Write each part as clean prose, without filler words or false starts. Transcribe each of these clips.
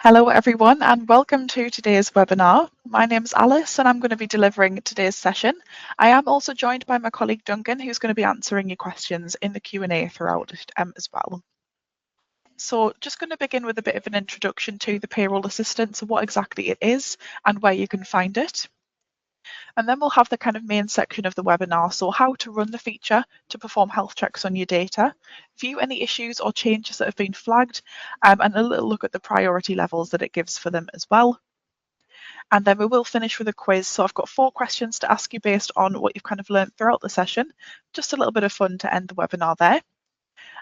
Hello everyone and welcome to today's webinar. My name's Alice and I'm going to be delivering today's session. I am also joined by my colleague Duncan, who's going to be answering your questions in the Q&A throughout as well. So just going to begin with a bit of an introduction to the Payroll Assistant, so what exactly it is and where you can find it. And then we'll have the kind of main section of the webinar, so how to run the feature to perform health checks on your data, view any issues or changes that have been flagged, and a little look at the priority levels that it gives for them as well. And then we will finish with a quiz. So I've got 4 questions to ask you based on what you've kind of learned throughout the session. Just a little bit of fun to end the webinar there.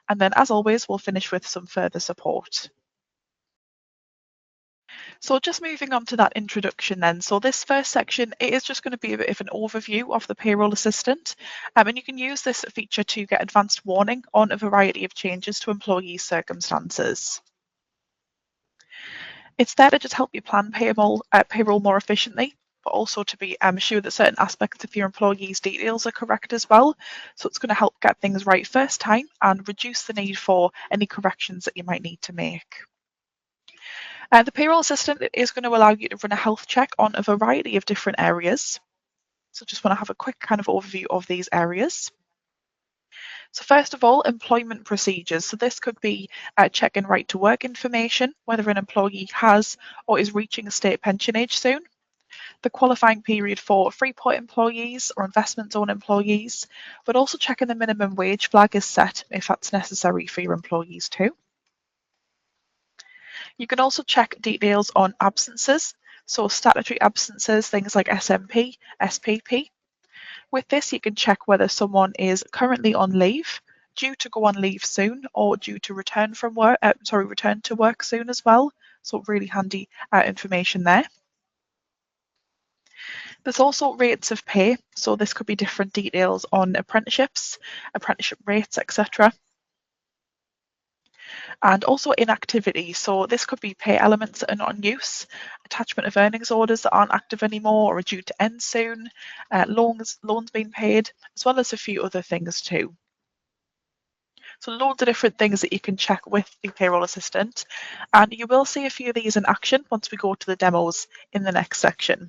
And then as always, we'll finish with some further support. So just moving on to that introduction then. So this first section, it is just going to be a bit of an overview of the Payroll Assistant. And you can use this feature to get advanced warning on a variety of changes to employee circumstances. It's there to just help you plan payroll more efficiently, but also to be sure that certain aspects of your employees' details are correct as well. So it's going to help get things right first time and reduce the need for any corrections that you might need to make. The Payroll Assistant is going to allow you to run a health check on a variety of different areas. So just want to have a quick kind of overview of these areas. So first of all, employment procedures. So this could be checking right to work information, whether an employee has or is reaching a state pension age soon. The qualifying period for Freeport employees or investment zone employees, but also checking the minimum wage flag is set if that's necessary for your employees too. You can also check details on absences, so statutory absences, things like SMP, SPP. With this, you can check whether someone is currently on leave, due to go on leave soon, or due to return to work soon as well. So really handy information there. There's also rates of pay, so this could be different details on apprenticeships, apprenticeship rates, etc. And also inactivity, so this could be pay elements that are not in use, attachment of earnings orders that aren't active anymore or are due to end soon, loans being paid, as well as a few other things too. So loads of different things that you can check with the Payroll Assistant, and you will see a few of these in action once we go to the demos in the next section.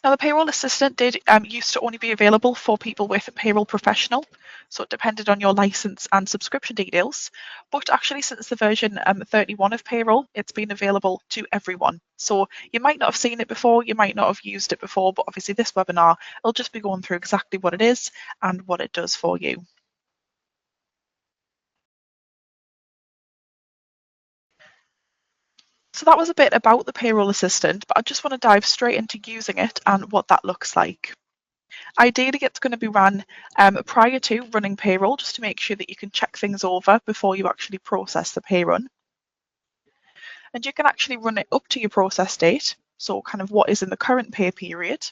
Now, the Payroll Assistant used to only be available for people with Payroll Professional, so it depended on your license and subscription details. But actually, since the version 31 of Payroll, it's been available to everyone. So you might not have seen it before, you might not have used it before, but obviously this webinar, it'll just be going through exactly what it is and what it does for you. So that was a bit about the Payroll Assistant, but I just want to dive straight into using it and what that looks like. Ideally, it's going to be run prior to running payroll, just to make sure that you can check things over before you actually process the pay run. And you can actually run it up to your process date, so kind of what is in the current pay period,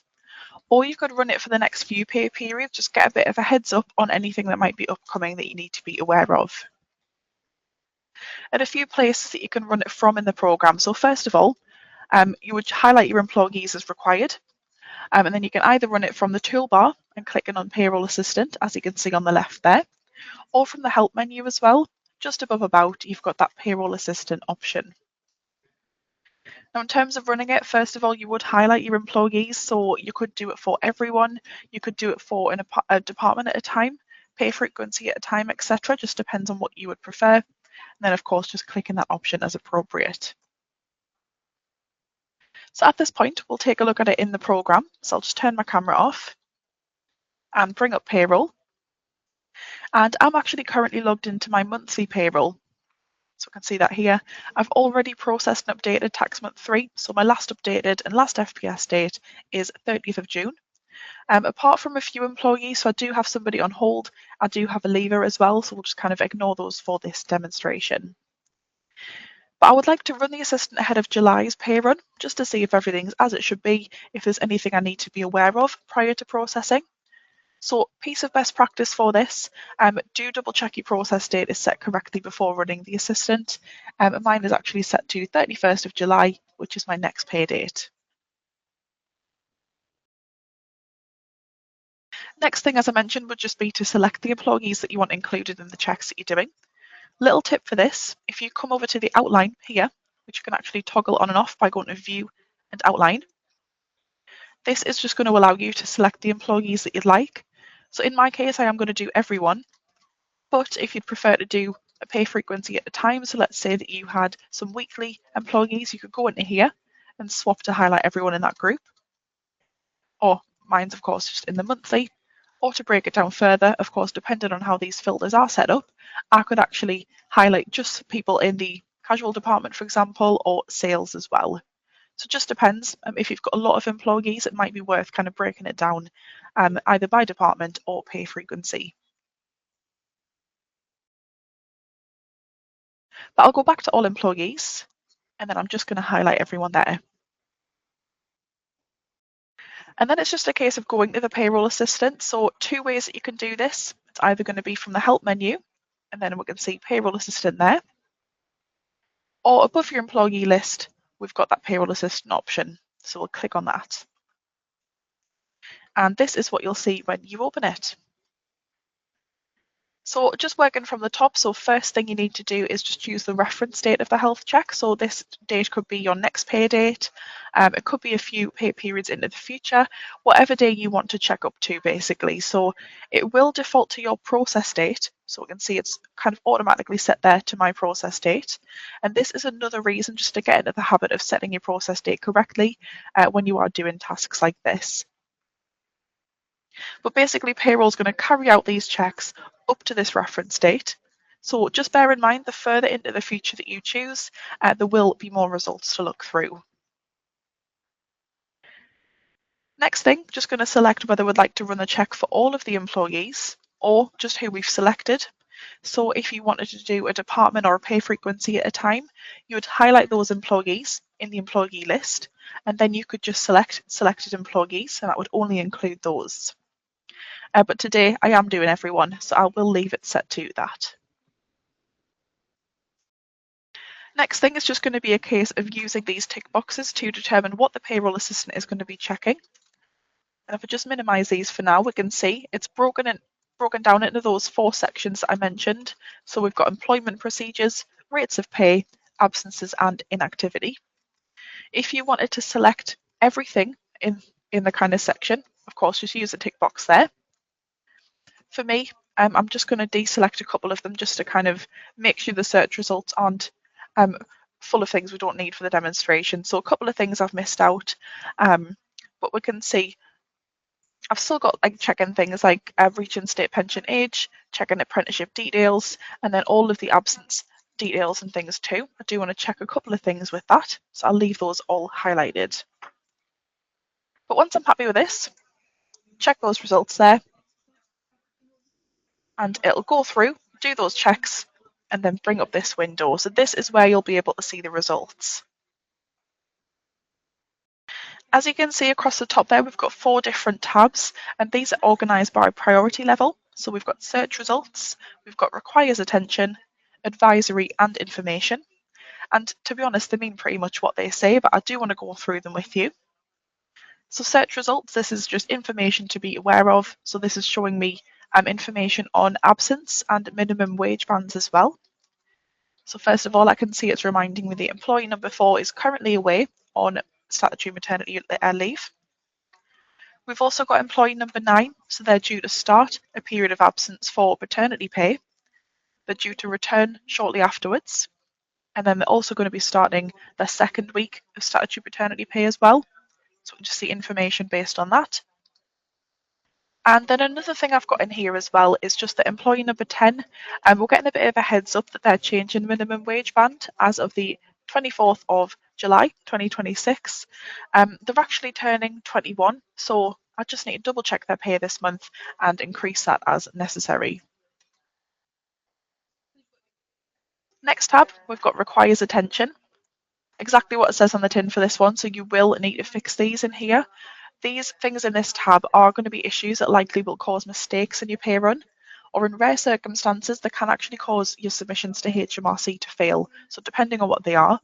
or you could run it for the next few pay periods, just get a bit of a heads up on anything that might be upcoming that you need to be aware of. And a few places that you can run it from in the programme. So first of all, you would highlight your employees as required. And then you can either run it from the toolbar and clicking on Payroll Assistant, as you can see on the left there, or from the Help menu as well. Just above About, you've got that Payroll Assistant option. Now, in terms of running it, first of all, you would highlight your employees, so you could do it for everyone. You could do it for a department at a time, pay frequency at a time, etc. Just depends on what you would prefer. And then, of course, just clicking that option as appropriate. So at this point, we'll take a look at it in the program. So I'll just turn my camera off and bring up Payroll. And I'm actually currently logged into my monthly payroll. So I can see that here. I've already processed and updated tax month 3. So my last updated and last FPS date is 30th of June. Apart from a few employees, so I do have somebody on hold. I do have a leaver as well, so we'll just kind of ignore those for this demonstration. But I would like to run the assistant ahead of July's pay run, just to see if everything's as it should be, if there's anything I need to be aware of prior to processing. So piece of best practice for this, do double check your process date is set correctly before running the assistant. Mine is actually set to 31st of July, which is my next pay date. Next thing, as I mentioned, would just be to select the employees that you want included in the checks that you're doing. Little tip for this, if you come over to the outline here, which you can actually toggle on and off by going to View and Outline, this is just going to allow you to select the employees that you'd like. So in my case, I am going to do everyone, but if you'd prefer to do a pay frequency at a time, so let's say that you had some weekly employees, you could go into here and swap to highlight everyone in that group, or mine's of course just in the monthly, or to break it down further, of course, depending on how these filters are set up, I could actually highlight just people in the casual department, for example, or sales as well. So it just depends. If you've got a lot of employees, it might be worth kind of breaking it down either by department or pay frequency. But I'll go back to all employees, and then I'm just going to highlight everyone there. And then it's just a case of going to the payroll assistant. So two ways that you can do this. It's either going to be from the help menu, and then we can see payroll assistant there, or above your employee list, we've got that payroll assistant option. So we'll click on that. And this is what you'll see when you open it. So just working from the top, so first thing you need to do is just use the reference date of the health check. So this date could be your next pay date. It could be a few pay periods into the future, whatever day you want to check up to basically. So it will default to your process date. So we can see it's kind of automatically set there to my process date. And this is another reason just to get into the habit of setting your process date correctly when you are doing tasks like this. But basically payroll is going to carry out these checks up to this reference date. So just bear in mind the further into the future that you choose, there will be more results to look through. Next thing, just going to select whether we'd like to run the check for all of the employees or just who we've selected. So if you wanted to do a department or a pay frequency at a time, you would highlight those employees in the employee list, and then you could just select selected employees, and that would only include those. But today I am doing everyone, so I will leave it set to that. Next thing is just going to be a case of using these tick boxes to determine what the payroll assistant is going to be checking. And if I just minimise these for now, we can see it's broken down into those 4 sections that I mentioned. So we've got employment procedures, rates of pay, absences and inactivity. If you wanted to select everything in the kind of section, of course, just use the tick box there. For me, I'm just going to deselect a couple of them just to kind of make sure the search results aren't full of things we don't need for the demonstration. So a couple of things I've missed out, but we can see I've still got like checking things like reaching state pension age, checking apprenticeship details, and then all of the absence details and things too. I do want to check a couple of things with that, so I'll leave those all highlighted. But once I'm happy with this, check those results there, and it'll go through, do those checks, and then bring up this window. So this is where you'll be able to see the results. As you can see across the top there, we've got 4 different tabs, and these are organised by priority level. So we've got search results, we've got requires attention, advisory and information. And to be honest, they mean pretty much what they say, but I do want to go through them with you. So search results, this is just information to be aware of. So this is showing me information on absence and minimum wage bands as well. So first of all, I can see it's reminding me that employee number 4 is currently away on statutory maternity leave. We've also got employee number 9, so they're due to start a period of absence for paternity pay. They're due to return shortly afterwards. And then they're also going to be starting their 2nd week of statutory paternity pay as well. So we can just see information based on that. And then another thing I've got in here as well is just that employee number 10, we're getting a bit of a heads up that they're changing minimum wage band as of the 24th of July 2026. They're actually turning 21, so I just need to double check their pay this month and increase that as necessary. Next tab, we've got requires attention. Exactly what it says on the tin for this one, so you will need to fix these in here. These things in this tab are going to be issues that likely will cause mistakes in your pay run, or in rare circumstances, they can actually cause your submissions to HMRC to fail. So depending on what they are,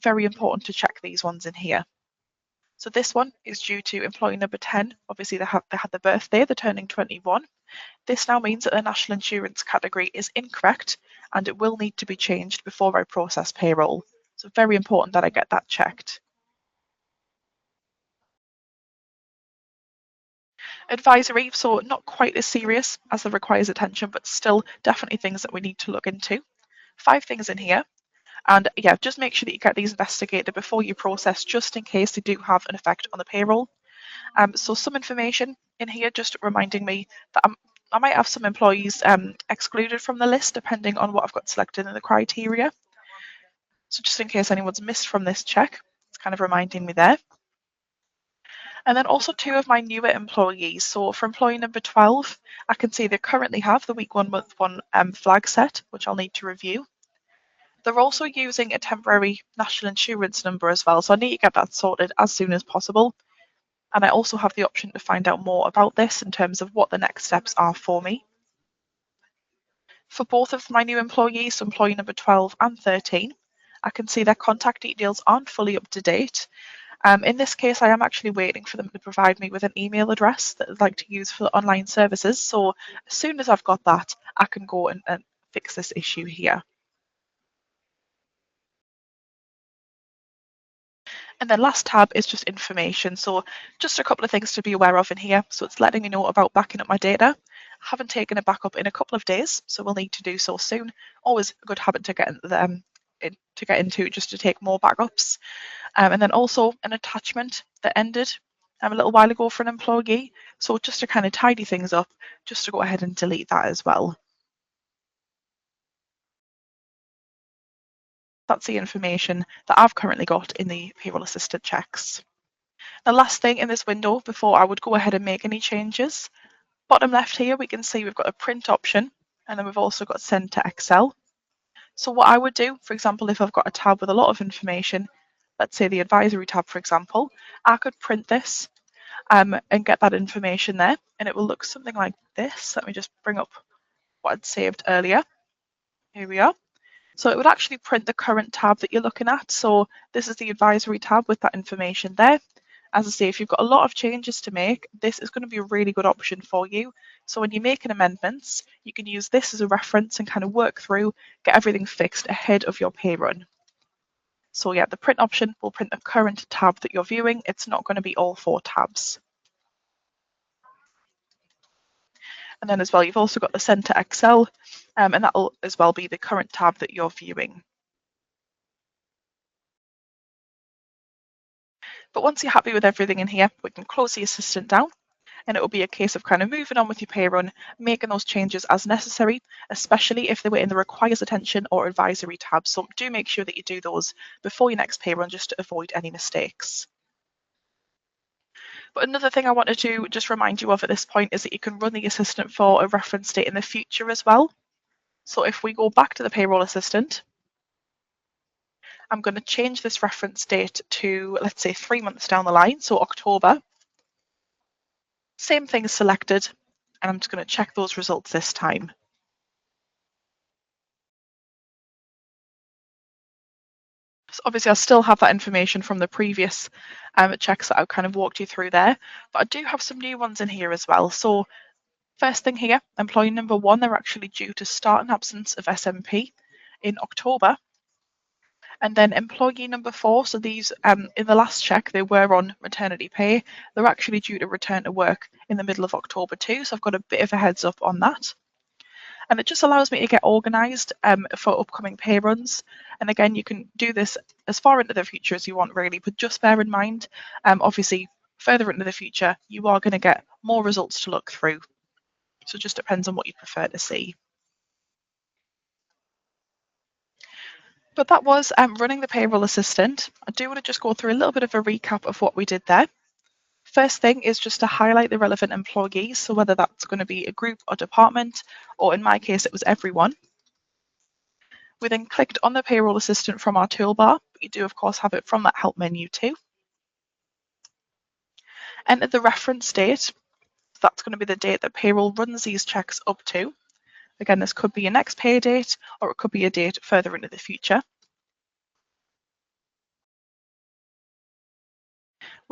very important to check these ones in here. So this one is due to employee number 10. Obviously, they had the birthday, they're turning 21. This now means that the national insurance category is incorrect and it will need to be changed before I process payroll. So very important that I get that checked. Advisory, so not quite as serious as the requires attention, but still definitely things that we need to look into. 5 things in here. And yeah, just make sure that you get these investigated before you process, just in case they do have an effect on the payroll. So some information in here, just reminding me that I might have some employees excluded from the list, depending on what I've got selected in the criteria. So just in case anyone's missed from this check, it's kind of reminding me there. And then also 2 of my newer employees. So for employee number 12, I can see they currently have the week 1 month 1 flag set, which I'll need to review. They're also using a temporary national insurance number as well, so I need to get that sorted as soon as possible. And I also have the option to find out more about this in terms of what the next steps are for me. For both of my new employees, so employee number 12 and 13, I can see their contact details aren't fully up to date. In this case, I am actually waiting for them to provide me with an email address that I'd like to use for online services. So as soon as I've got that, I can go and fix this issue here. And then last tab is just information. So just a couple of things to be aware of in here. So it's letting me know about backing up my data. I haven't taken a backup in a couple of days, so we'll need to do so soon. Always a good habit to get into, just to take more backups. And then also an attachment that ended a little while ago for an employee. So just to kind of tidy things up, just to go ahead and delete that as well. That's the information that I've currently got in the payroll assistant checks. The last thing in this window before I would go ahead and make any changes, bottom left here we can see we've got a print option, and then we've also got send to Excel. So what I would do, for example, if I've got a tab with a lot of information, let's say the advisory tab for example, I could print this and get that information there, and it will look something like this. Let me just bring up what I'd saved earlier. Here we are. So it would actually print the current tab that you're looking at. So this is the advisory tab with that information there. As I say, if you've got a lot of changes to make, this is going to be a really good option for you. So when you're making amendments, you can use this as a reference and kind of work through, get everything fixed ahead of your pay run. So yeah, the print option will print the current tab that you're viewing. It's not going to be all 4 tabs. And then as well, you've also got the send to Excel, and that will as well be the current tab that you're viewing. But once you're happy with everything in here, we can close the assistant down, and it will be a case of kind of moving on with your pay run, making those changes as necessary, especially if they were in the requires attention or advisory tab. So do make sure that you do those before your next pay run, just to avoid any mistakes. But another thing I wanted to just remind you of at this point is that you can run the assistant for a reference date in the future as well. So if we go back to the payroll assistant, I'm going to change this reference date to, let's say, 3 months down the line, so October. Same thing is selected, and I'm just going to check those results this time. So obviously, I still have that information from the previous checks that I've kind of walked you through there, but I do have some new ones in here as well. So first thing here, employee number 1, they're actually due to start an absence of SMP in October. And then employee number 4, so these, in the last check, they were on maternity pay. They're actually due to return to work in the middle of October too, so I've got a bit of a heads up on that. And it just allows me to get organised for upcoming pay runs. And again, you can do this as far into the future as you want, really, but just bear in mind, obviously, further into the future, you are going to get more results to look through. So it just depends on what you prefer to see. But that was running the payroll assistant. I do want to just go through a little bit of a recap of what we did there. First thing is just to highlight the relevant employees, so whether that's going to be a group or department, or in my case it was everyone. We then clicked on the payroll assistant from our toolbar, but you do of course have it from that help menu too. Enter the reference date, so that's going to be the date that payroll runs these checks up to. Again, this could be your next pay date, or it could be a date further into the future.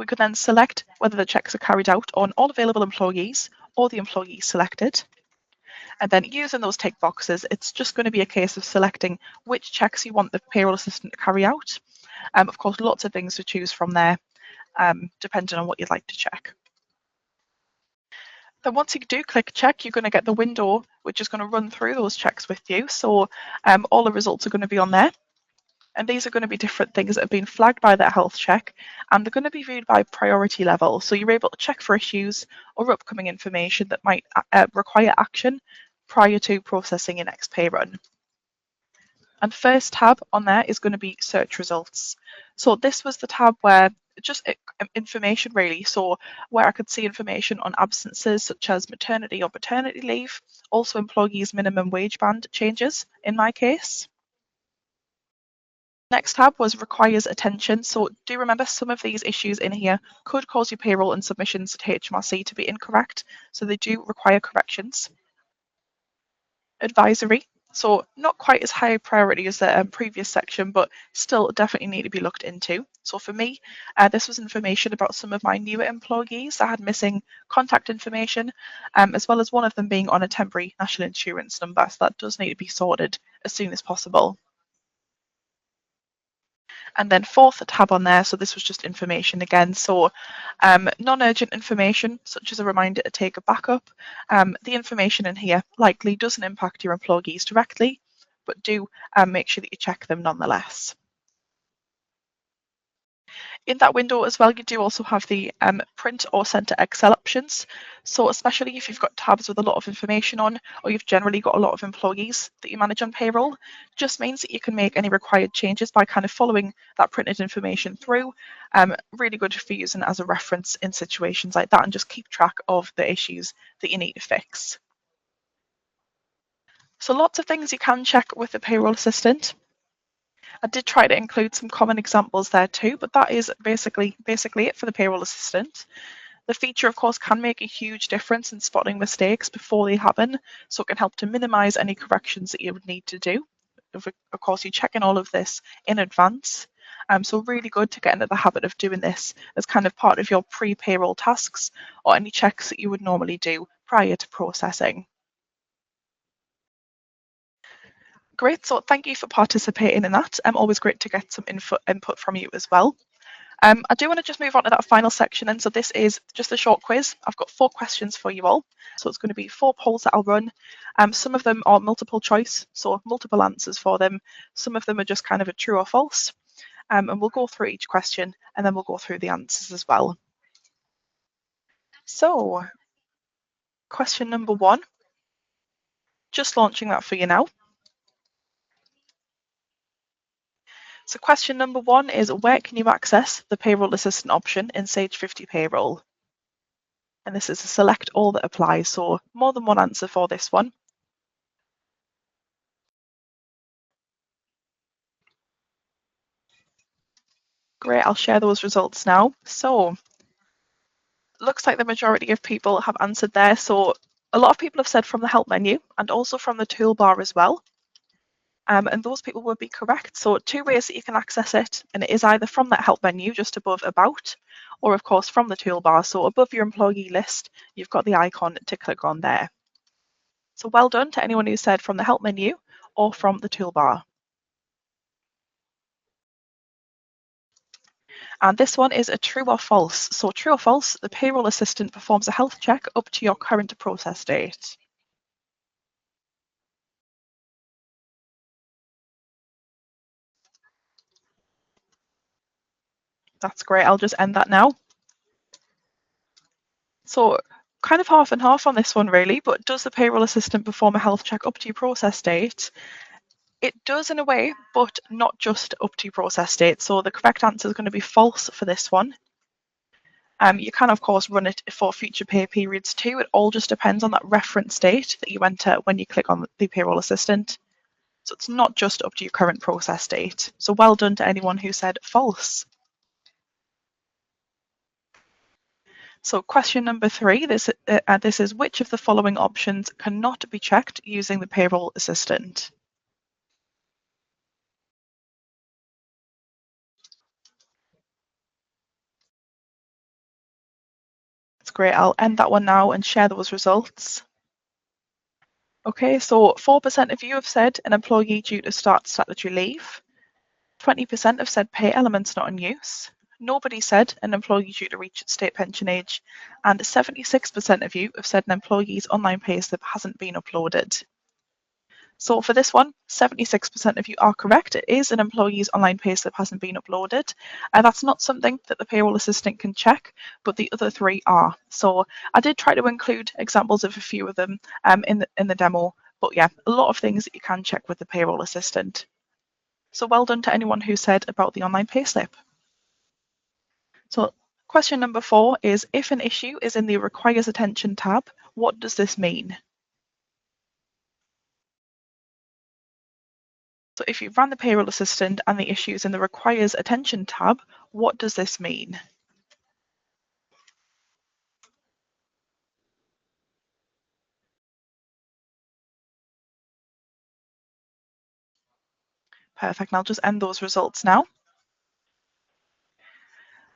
We could then select whether the checks are carried out on all available employees or the employees selected. And then using those tick boxes, it's just going to be a case of selecting which checks you want the payroll assistant to carry out. Of course, lots of things to choose from there, depending on what you'd like to check. Then once you do click check, you're going to get the window which is going to run through those checks with you. So all the results are going to be on there. And these are going to be different things that have been flagged by that health check, and they're going to be viewed by priority level. So you're able to check for issues or upcoming information that might require action prior to processing your next pay run. And first tab on there is going to be search results. So this was the tab where just information really, so where I could see information on absences such as maternity or paternity leave, also employees minimum wage band changes in my case. Next tab was requires attention. So do remember some of these issues in here could cause your payroll and submissions to HMRC to be incorrect. So they do require corrections. Advisory. So not quite as high priority as the previous section, but still definitely need to be looked into. So for me, this was information about some of my newer employees that had missing contact information, as well as one of them being on a temporary national insurance number. So that does need to be sorted as soon as possible. And then fourth tab on there, so this was just information again. So non-urgent information, such as a reminder to take a backup. The information in here likely doesn't impact your employees directly, but do make sure that you check them nonetheless. In that window as well, you do also have the print or center Excel options. So especially if you've got tabs with a lot of information on, or you've generally got a lot of employees that you manage on payroll, just means that you can make any required changes by kind of following that printed information through. Really good for using as a reference in situations like that, and just keep track of the issues that you need to fix. So lots of things you can check with the payroll assistant. I did try to include some common examples there too, but that is basically it for the payroll assistant. The feature, of course, can make a huge difference in spotting mistakes before they happen, so it can help to minimise any corrections that you would need to do. Of course, you're checking all of this in advance, so really good to get into the habit of doing this as kind of part of your pre-payroll tasks or any checks that you would normally do prior to processing. Great, so thank you for participating in that. Always great to get some input from you as well. I do want to just move on to that final section, and so this is just a short quiz. I've got 4 questions for you all. So it's going to be 4 polls that I'll run. Some of them are multiple choice, so multiple answers for them. Some of them are just kind of a true or false. And we'll go through each question, and then we'll go through the answers as well. So, question number 1, just launching that for you now. So question number 1 is, where can you access the payroll assistant option in Sage 50 Payroll? And this is a select all that applies, so more than one answer for this one. Great, I'll share those results now. So looks like the majority of people have answered there. So a lot of people have said from the help menu and also from the toolbar as well. And those people would be correct. So 2 ways that you can access it, and it is either from that help menu just above about, or of course from the toolbar. So above your employee list, you've got the icon to click on there. So well done to anyone who said from the help menu or from the toolbar. And this one is a true or false. So true or false, the payroll assistant performs a health check up to your current process date. That's great. I'll just end that now. So kind of half and half on this one really, but does the payroll assistant perform a health check up to your process date? It does in a way, but not just up to your process date. So the correct answer is going to be false for this one. You can of course run it for future pay periods too. It all just depends on that reference date that you enter when you click on the payroll assistant. So it's not just up to your current process date. So well done to anyone who said false. So question number 3, this is, which of the following options cannot be checked using the payroll assistant? That's great. I'll end that one now and share those results. Okay, so 4% of you have said an employee due to start statutory leave. 20% have said pay elements not in use. Nobody said an employee due to reach state pension age. And 76% of you have said an employee's online payslip hasn't been uploaded. So for this one, 76% of you are correct. It is an employee's online payslip hasn't been uploaded. And that's not something that the payroll assistant can check, but the other three are. So I did try to include examples of a few of them in the demo. But yeah, a lot of things that you can check with the payroll assistant. So well done to anyone who said about the online payslip. So question number 4 is, if an issue is in the requires attention tab, what does this mean? So if you ran the payroll assistant and the issues in the requires attention tab, what does this mean? Perfect. And I'll just end those results now.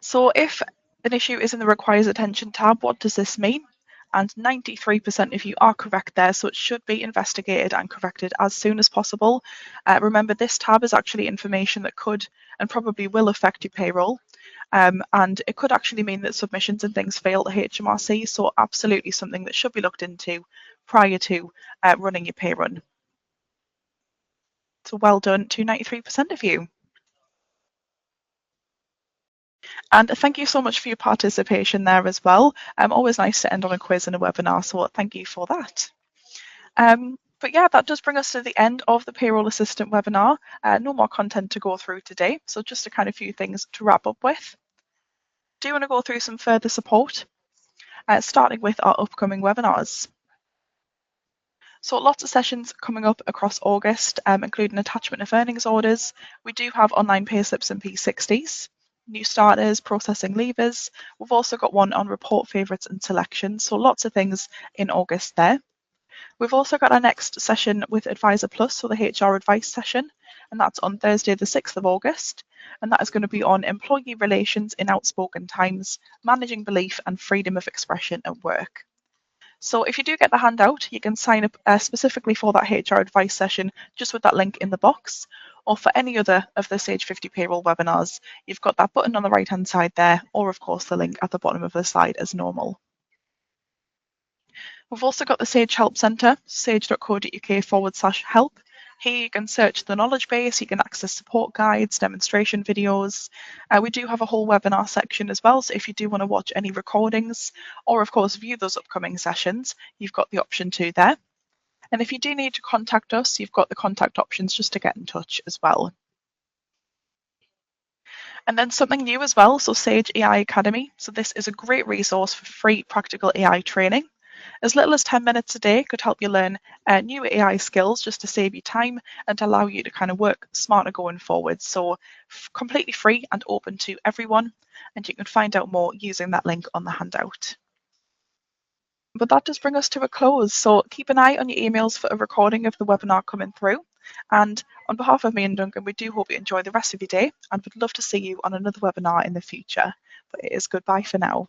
So if an issue is in the requires attention tab, what does this mean? And 93% of you are correct there, so it should be investigated and corrected as soon as possible. Remember, this tab is actually information that could and probably will affect your payroll. And it could actually mean that submissions and things fail to HMRC, so absolutely something that should be looked into prior to running your pay run. So well done to 93% of you. And thank you so much for your participation there as well. Always nice to end on a quiz and a webinar, so thank you for that. But yeah, that does bring us to the end of the Payroll Assistant webinar. No more content to go through today, so just a kind of few things to wrap up with. Do you want to go through some further support, starting with our upcoming webinars? So lots of sessions coming up across August, including attachment of earnings orders. We do have online payslips and P60s, new starters, processing levers. We've also got one on report favourites and selections, so lots of things in August there. We've also got our next session with Advisor Plus, so the HR advice session, and that's on Thursday the 6th of August. And that is going to be on employee relations in outspoken times, managing belief and freedom of expression at work. So if you do get the handout, you can sign up specifically for that HR advice session just with that link in the box, or for any other of the Sage 50 payroll webinars, you've got that button on the right hand side there, or of course the link at the bottom of the slide as normal. We've also got the Sage Help Centre, sage.co.uk/help. Here you can search the knowledge base, you can access support guides, demonstration videos. We do have a whole webinar section as well, so if you do want to watch any recordings or of course view those upcoming sessions, you've got the option to there. And if you do need to contact us, you've got the contact options just to get in touch as well. And then something new as well, so Sage AI Academy. So this is a great resource for free practical AI training. As little as 10 minutes a day could help you learn new AI skills just to save you time and to allow you to kind of work smarter going forward. So completely free and open to everyone. And you can find out more using that link on the handout. But that does bring us to a close. So keep an eye on your emails for a recording of the webinar coming through. And on behalf of me and Duncan, we do hope you enjoy the rest of your day and would love to see you on another webinar in the future. But it is goodbye for now.